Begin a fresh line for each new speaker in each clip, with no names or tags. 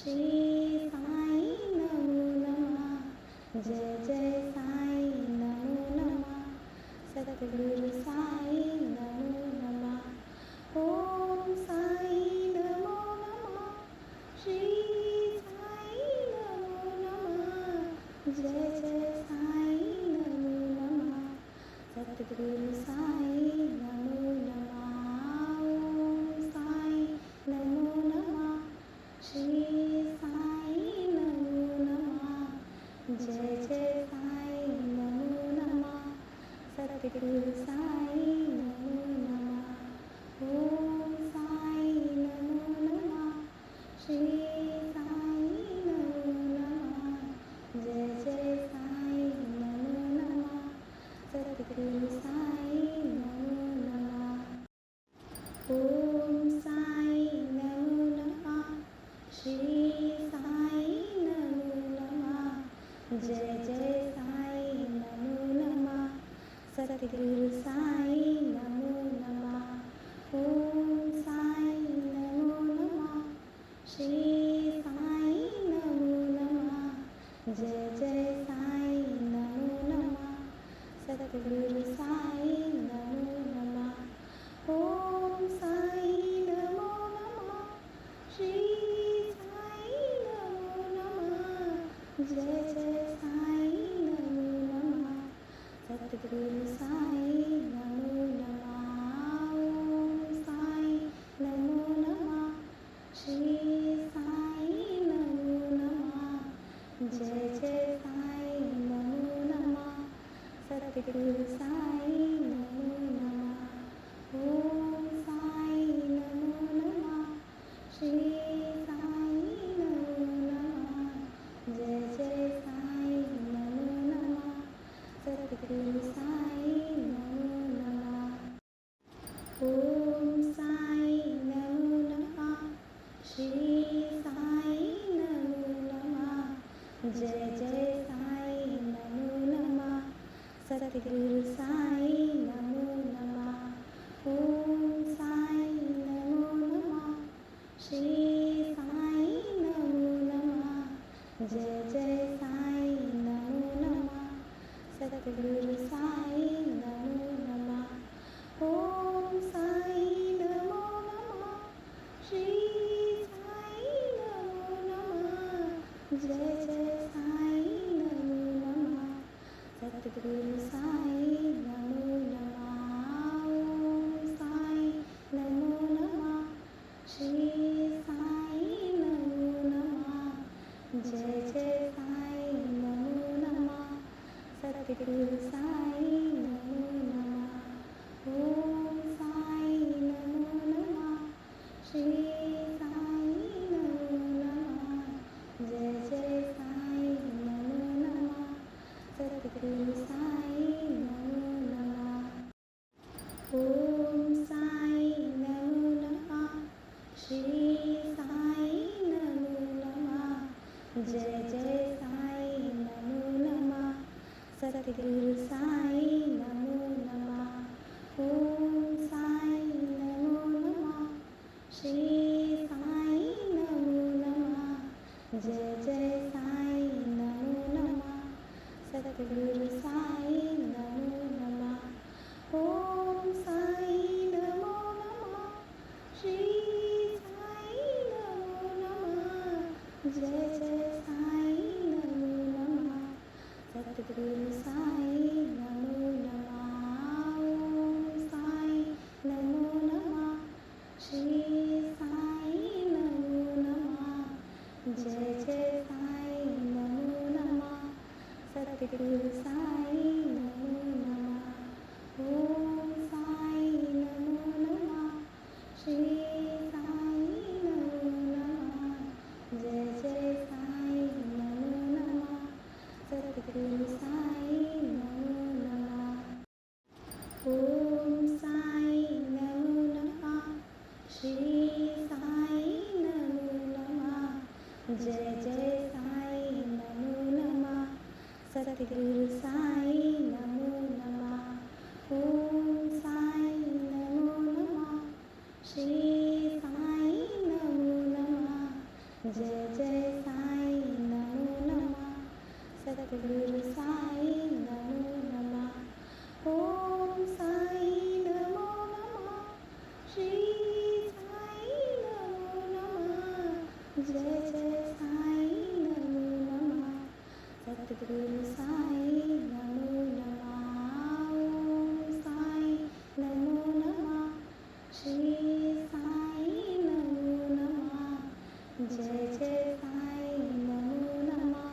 श्री साई नमो नमः। जय जय साई नमो नमः। सतगुरु साई नमो नमः। ओम साई नमो नमः। श्री साई नमो नमः। जय जय साई नमो नमः। सतगुरु साई नमो नमः। ओम साई नमो नमः। श्री साई नमो नमः। जय जय साई नमो नमः। सतगुरु साई नमो नमः। ओम साई नमो नमः। श्री साई नमो नमः। जय जय साई नमो नमः। सतगुरु साई नमो नमः। ओम साई नमो नमः। श्री साई नमो नमः। जय जय साई नमो नमः। सतगुरु साई नमो नमः। ओम साई नमो नमः। श्री साई नमो नमः। जय जय साई नमो नमः। सतगुरु साई नमो नमः। ओम साई नमो नमः। श्री साई नमो नमः। जय जय साई नमो नमः। सतगुरु साई नमो नमः। ओम साई नमो नमः। श्री साई नमो नमः। जय जय साई नमो नमः। सतगुरु साई नमो नमः। ओम साई नमो नमः। श्री साई नमो नमः। जय जय साई नमो नमः। सतगुरु साई नमो नमः। ओम साई नमो नमः। श्री साई नमो नमः। जय जय साई नमो नमः। सतगुरु साई नमो नमः। ओम साई नमो नमः। श्री साई नमो नमः। जय जय साई नमो नमः। सतगुरु साई नमो नमः। ओम साई नमो नमः। श्री साई नमो नमः। जय जय साई नमो नमः। सतगुरु साई नमो नमः। ओम साई नमो नमः। श्री साई नमो नमः। जय जय साई नमो नमः। सतगुरु साई नमो नमः। ओम साई नमो नमः। श्री साई नमो नमः। जय जय साई नमो नमः। सतगुरु साई नमो नमः। ओम साई नमो नमः। श्री जय जय साई नमो नमः सतगुरु साई नमो नमः ओम साई नमो नमः श्री साई नमो नमः जय जय साई नमो नमः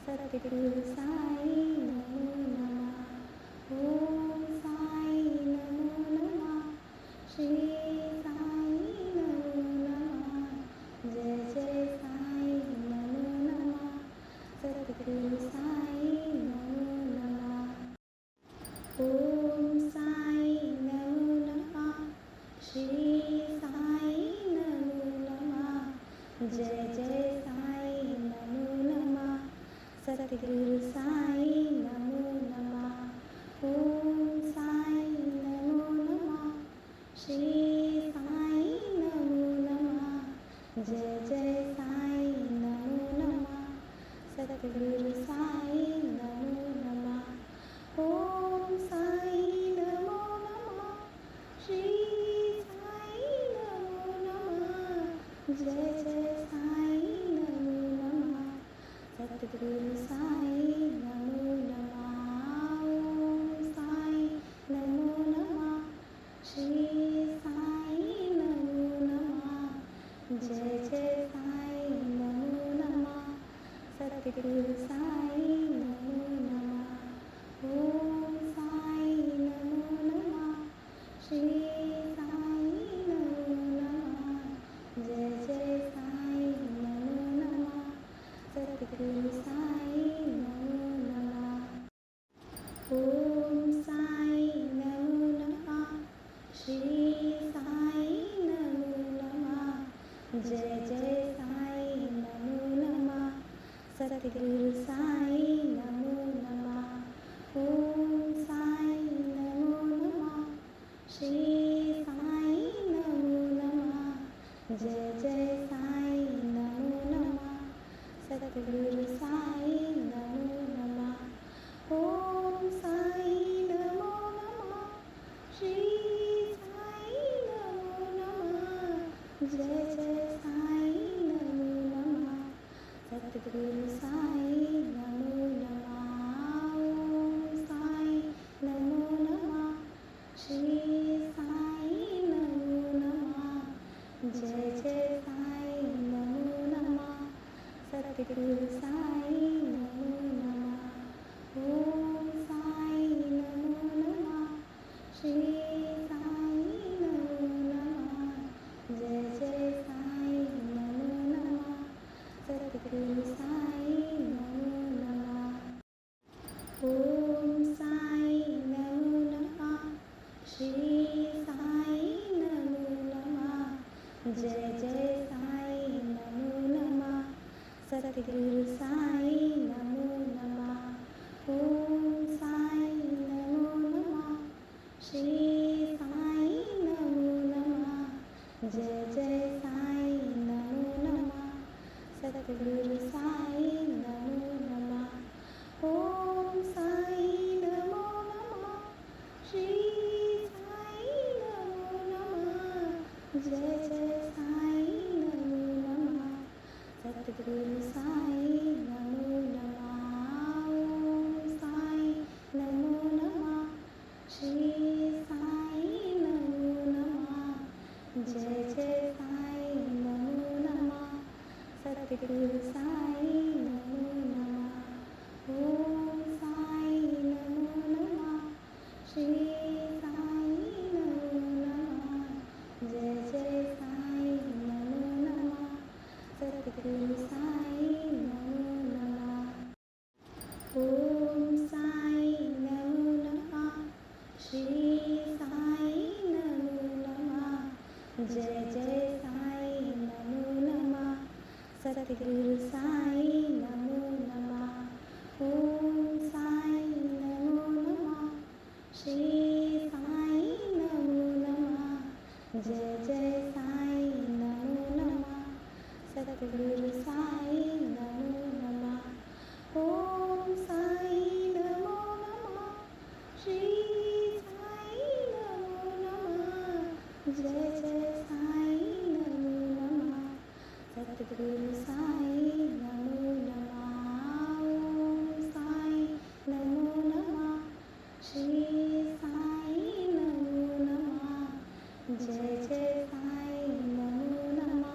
सतगुरु साई नमो नमः ओम साई नमो नमः श्री साई नमो नमः जय जय साई नमो नमः सतगुरु साई नमो नमः ओम साई नमो नमः श्री साई नमो नमः जय जय साई नमो नमः सतगुरु साई नमो नमः ओम साई नमो नमः श्री साई नमो नमः जय जय साई नमो नमः सतगुरु साई नमो नमः ओम साई नमो नमः श्री साई नमो नमः जय जय साई नमो नमः सतगुरु साई नमो नमः ओम साई नमो नमः श्री साई नमो नमः जय जय साई नमो नमः सतगुरु साई नमो नमः ओम साई नमो नमः श्री साई नमो नमः जय जय साई नमो नमः सतगुरु साई नमो नमः ओम साई नमो नमः श्री साई नमो नमः जय जय साई नमो नमः सतगुरु साई नमो नमः ओम साई नमो नमः श्री साई नमो नमः जय जय साई नमो नमः सतगुरु साई नमो नमः ओम साई नमो नमः श्री साई नमो नमः जय जय साई नमो नमः सतगुरु साई नमो नमः ओम साई नमो नमः श्री साई नमो नमः जय जय साई नमो नमः सतगुरु साई नमो नमः ओम साई नमो नमः श्री साई नमो नमः जय जय साई नमो नमः सतगुरु साई नमो नमः ओम साई नमो नमः श्री साई नमो नमः जय जय साई नमो नमः सतगुरु साई नमो नमः ओम साई नमो नमः श्री साई नमो नमः जय जय साई नमो नमः सतगुरु साई नमो नमः ओम साई नमो नमः श्री साई नमो नमः जय जय साई नमो नमः सतगुरु साई नमो नमः ओम साई नमो नमः श्री साई नमो नमः जय जय साई नमो नमः सतगुरु साई नमो नमः ओम साई नमो नमः श्री साई नमो नमः जय जय साई नमो नमः सतगुरु साई नमो नमः ओम साई नमो नमः श्री साई नमो नमः जय जय साई नमो नमः सतगुरु साई नमो नमः ओम साई नमो नमः श्री साई नमो नमः जय जय साई नमो नमः सतगुरु साई नमो नमः ओम साई नमो नमः श्री साई नमो नमः जय जय साई नमो नमः सतगुरु सद्गुरु साई नमो नमः। ओम साई नमो नमः। श्री साई नमो नमः। जय जय साई नमो नमः।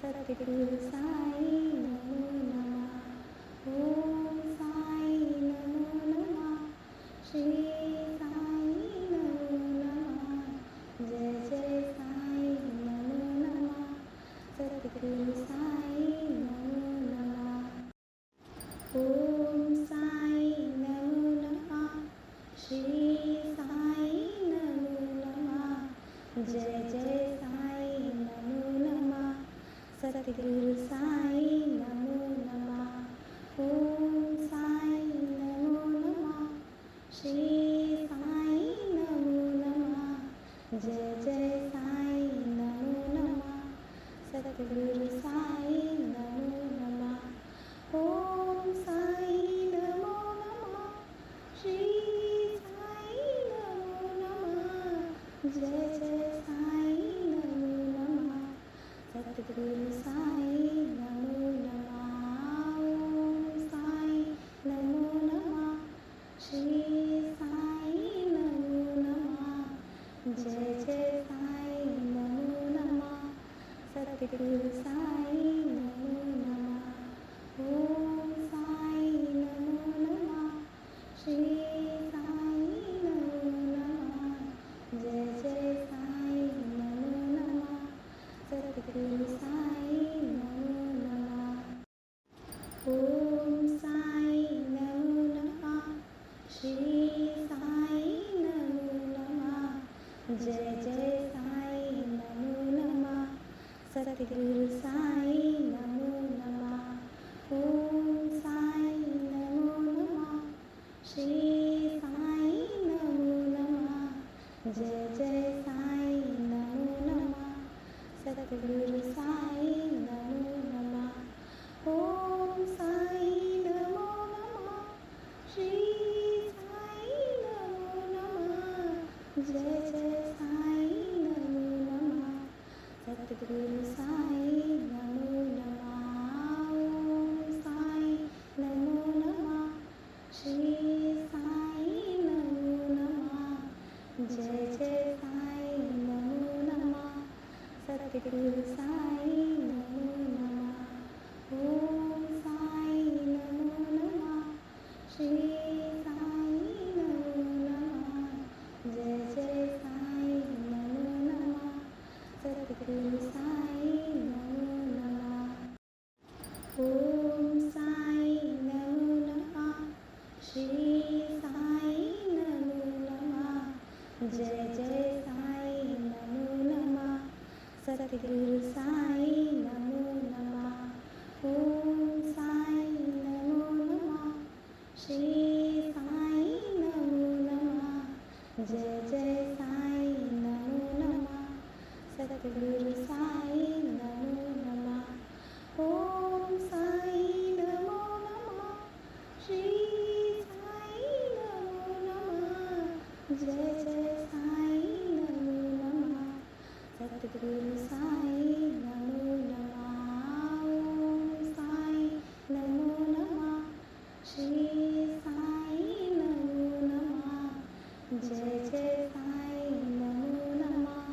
सद्गुरु साई नमो नमः। ओम साई नमो नमः। श्री साई नमो नमः। जय जय साई नमो नमः। सद्गुरु साई नमो नमः। ओम साई नमो नमः। श्री साई नमो नमः। जय जय साई नमो नमः। सद्गुरु साई नमो नमः। ओम साई नमो नमः। श्री साई नमो नमः। जय जय साई नमो नमः। सद्गुरु साई नमो नमः। ओम साई नमो नमः। श्री साई नमो नमः। जय जय साई नमो नमः। सद्गुरु साई नमो नमः। ओम साई नमो नमः। श्री साई नमो नमः। जय जय साई नमो नमः। सद्गुरु साई नमो नमः। ओम साई नमो नमः। श्री साई नमो नमः। जय जय साई नमो नमः। सद्गुरु साई नमो नमः। ओम साई नमो नमः। श्री साई नमो नमः। जय जय साई नमो नमः। सद्गुरु साई नमो नमः। ओम साई नमो नमः। श्री साई नमो नमः। जय जय साई नमो नमः। सद्गुरु साई नमो नमः। ओम साई नमो नमः। श्री साई नमो नमः। जय जय साई नमो नमः। सद्गुरु साई नमो नमः। ओम साई नमो नमः। श्री साई नमो नमः। जय जय साई नमो नमः। सद्गुरु साई नमो नमः। ओम साई नमो नमः। श्री साई नमो नमः। जय जय साई नमो नमः। सद्गुरु साई नमो नमः। ओम साई नमो नमः। श्री साई नमो नमः। जय जय साई नमो नमः। सद्गुरु साई नमो नमः। ओम साई नमो नमः। श्री साई नमो नमः। जय जय साई नमो नमः। सद्गुरु साई नमो नमः। ओम साई नमो नमः। श्री साई नमो नमः। जय जय साई नमो नमः। सद्गुरु साई नमो नमः। ओम साई नमो नमः। श्री साई नमो नमः। जय जय साई नमो नमः।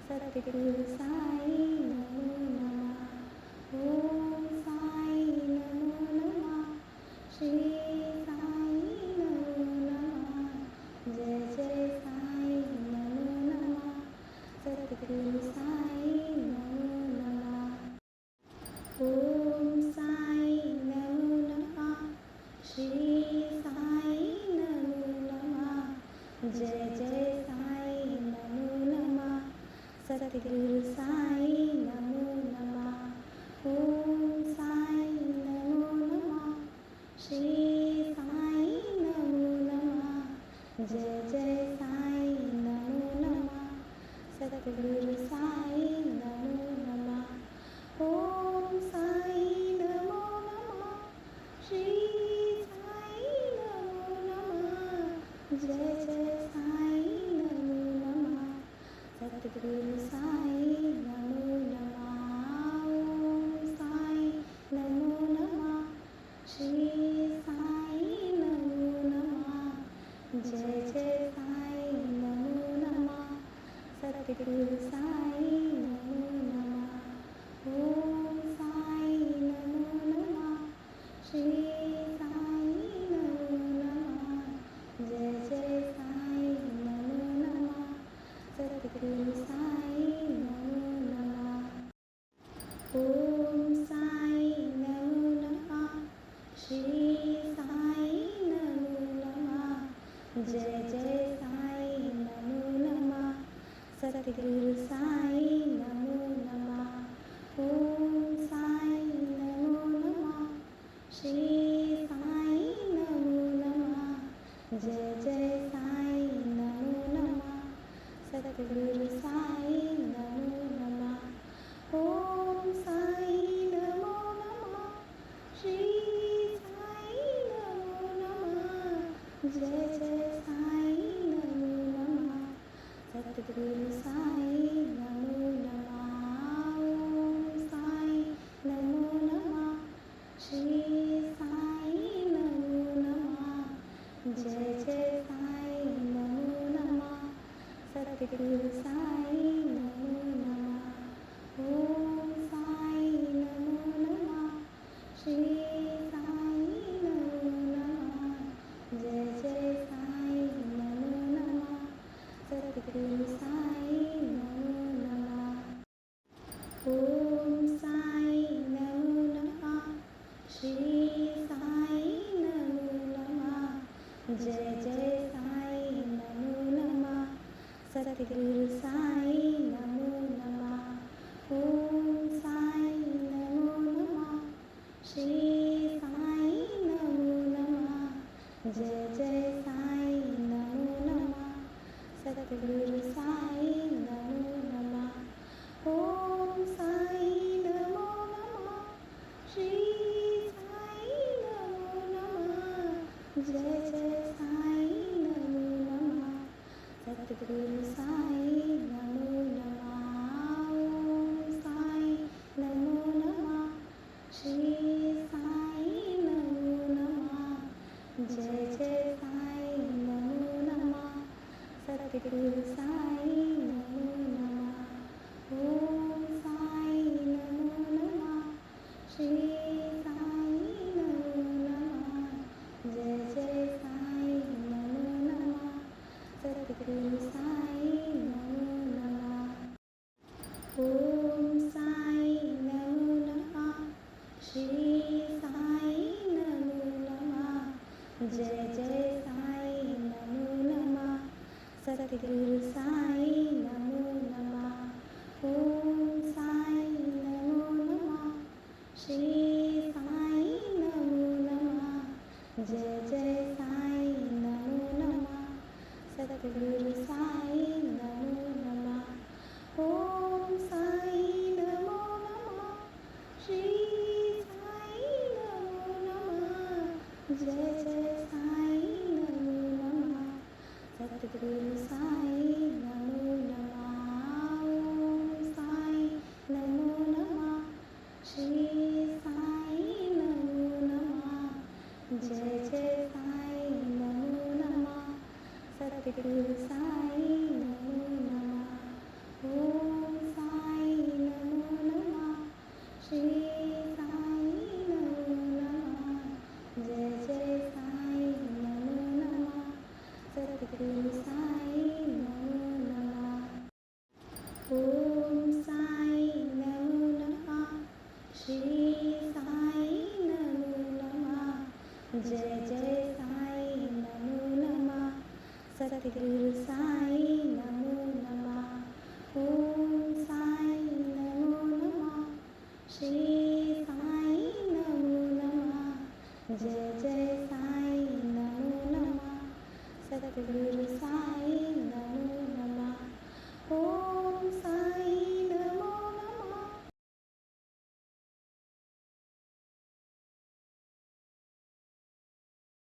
सद्गुरु साई नमो नमः। ओम साई नमो नमः। श्री साई नमो नमः। जय जय साई नमो नमः। सद्गुरु साई नमो नमः। ओम साई नमो नमः। श्री साई नमो नमः। जय जय साई नमो नमः। सद्गुरु साई नमो नमः। ओम साई नमो नमः। श्री साई नमो नमः। जय जय साई नमो नमः। सद्गुरु साई नमो नमः। ओम साई जय जय साई नमो नमः सद्गुरु साई नमो नमः ओम साई नमो नमः श्री साई नमो नमः जय जय साई नमो नमः सद्गुरु साई नमो नमः ओम साई नमो नमः श्री साई नमो नमः जय जय साई नमो नमः सद्गुरु साई नमो नमः ओम साई नमो नमः श्री साई नमो नमः जय जय साई नमो नमः सद्गुरु साई नमो नमः ओम साई नमो नमः श्री साई नमो नमः जय जय साई नमो नमः सद्गुरु साई नमो नमः ओम साई नमो नमः श्री साई नमो नमः जय जय साई नमो नमः सद्गुरु साई नमो नमः ओम साई नमो नमः श्री साई नमो नमः जय जय साई नमो नमः सद्गुरु साई नमो नमः ओम साई नमो नमः श्री साई नमो नमः जय जय साई नमो नमः सद्गुरु साई नमो नमः ओम साई नमो नमः श्री साई नमो नमः जय जय साई नमो नमः सद्गुरु साई नमो नमः ओम साई नमो नमः श्री साई नमो नमः जय जय साई नमो नमः सद्गुरु साई नमो नमः ओम साई नमो नमः श्री साई नमो नमः जय जय साई नमो नमः सद्गुरु साई नमो नमः ओम साई नमो नमः श्री साई नमो नमः जय जय साई नमो नमः सद्गुरु साई नमो नमः ओम साई नमो नमः श्री साई नमो नमः जय जय साई नमो नमः सद्गुरु साई नमो नमः ओम साई नमो नमः श्री साई नमो नमः जय जय साई नमो नमः सद्गुरु साई नमो नमः ओम साई नमो नमः श्री साई नमो नमः जय जय साई नमो नमः सद्गुरु साई